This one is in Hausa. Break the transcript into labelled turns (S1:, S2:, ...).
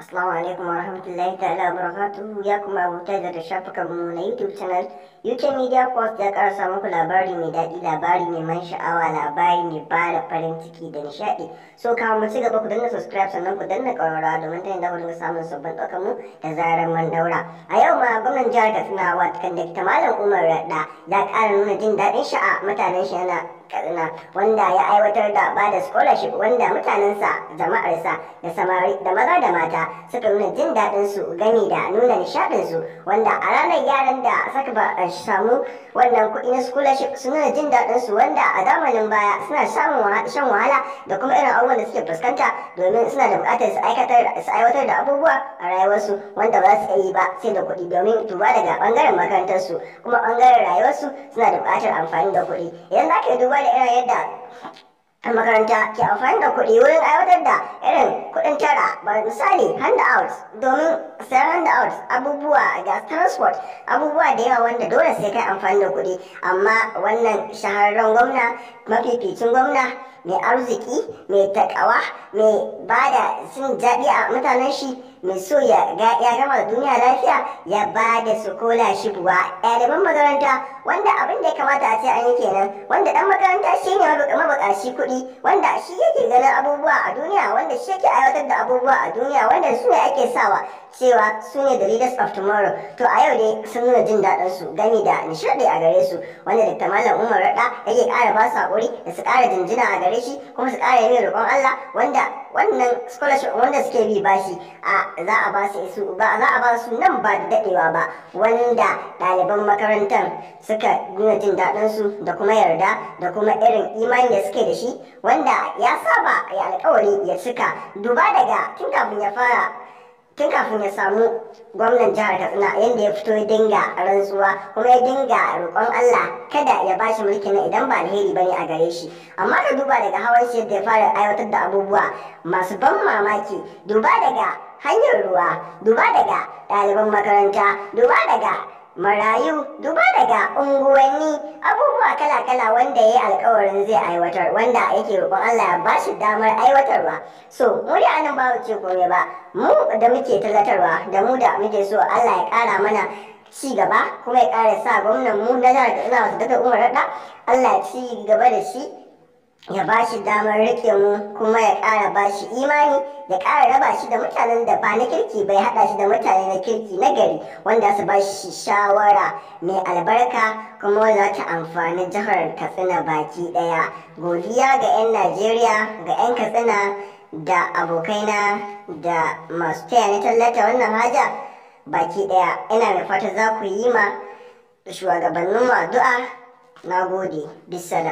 S1: Assalamu alaikum wa rahmatullahi ta'ala wa barakatuhu. Ya kuma abuta da shafukan mu na YouTube channel UK Media Post ya karasa muku labari mai daɗi, labari mai man sha'awa, labari mai bada farin ciki da nishaɗi. So kawo mu ci gaba, ku danna subscribe sannan ku danna ƙararrawa domin ta yadda ku dinga samun sabbin ɗaukar mu da zarar mun daura. A yau ma gwamnan jihar Katsina watakan Dakta Malam Umar Radda ya ƙara nuna jin daɗin shi a mutanen shi yana Katsina, wanda ya aiwatar da bada scholarship wanda mutanensa, jama'arsa da samari da maza da mata suka nuna jin daɗin su gani da nuna nishaɗin su, wanda a ranar yaran da suka ba samu wannan kuɗi na scholarship su nuna jin daɗin su, wanda a zamanin baya suna shan wahala da kuma irin abubuwan da suke fuskanta domin suna da buƙatar su aiwatar da abubuwa a rayuwarsu wanda ba za su iya yi ba sai da kuɗi, domin duba daga ɓangaren makarantarsu kuma ɓangaren rayuwarsu suna da buƙatar amfani da kuɗi. Idan za ka yi duba da irin yadda makaranta ke amfani da kuɗi wurin aiwatar da irin kuɗin tara, ba misali handouts domin sayan handouts, abubuwa ga transport, abubuwa da yawa wanda dole sai kai amfani da kuɗi, amma wannan shahararren gwamna, mafificin gwamna mai arziki, mai takawa, mai bada jin daɗi a mutanen shi, mai so ya gama da duniya lafiya, ya bada scholarship wa ɗaliban makaranta, wanda abin da ya kamata a ce an yi kenan, wanda ɗan makaranta shi ne mabuƙaci kuɗi, wanda shi yake ganin abubuwa a duniya, wanda shi yake aiwatar da abubuwa a duniya, wanda su ne ake sawa cewa su ne the leaders of tomorrow. To a yau dai sun nuna jin daɗin su gani da nishaɗi a gare su, wanda Dr. Malam Umar Radda yake ƙara ba su haƙuri da su ƙara jinjina a gare shi, kuma su ƙara yin roƙon Allah, wanda wannan scholarship wanda suke bi bashi za a ba su nan ba da daɗewa ba, wanda ɗaliban makarantar suka nuna jin daɗin su da kuma yarda da kuma irin imani da suke da shi, wanda ya saba ya alƙawari ya cika, duba daga tun kafin ya samu gwamnan jihar Katsina yadda ya fito ya dinga rantsuwa kuma ya dinga roƙon Allah kada ya bashi mulki na idan ba alheri bane a gare shi, amma ka duba daga hawan shi yadda ya fara aiwatar da abubuwa masu ban mamaki, duba daga hanyar ruwa, duba daga ɗaliban makaranta, duba daga marayu, duba daga unguwanni, abubuwa kala-kala wanda ya yi alkawarin zai aiwatar, wanda yake roƙon Allah ya bashi damar aiwatarwa. So mu da anan ba ce komai ba, mu da muke tallatarwa da mu da muke so Allah ya ƙara mana ci gaba, kuma ya ƙara sa gwamnan mu na jihar Katsina wato Dr. Umar Radda Allah ya ci gaba da shi, ya ba shi damar rike mu, kuma ya ƙara ba shi imani, ya ƙara raba shi da mutanen da ba na kirki bai haɗa shi da mutane na kirki na gari wanda su ba shi shawara mai albarka kuma wanda ta amfani jihar Katsina baki ɗaya. Godiya ga 'yan Najeriya, ga 'yan Katsina da abokaina da masu taya ni tallata wannan haja baki ɗaya. Ina mai fata za ku yi ma shugabanninmu addu'a. Na gode. Bisalam.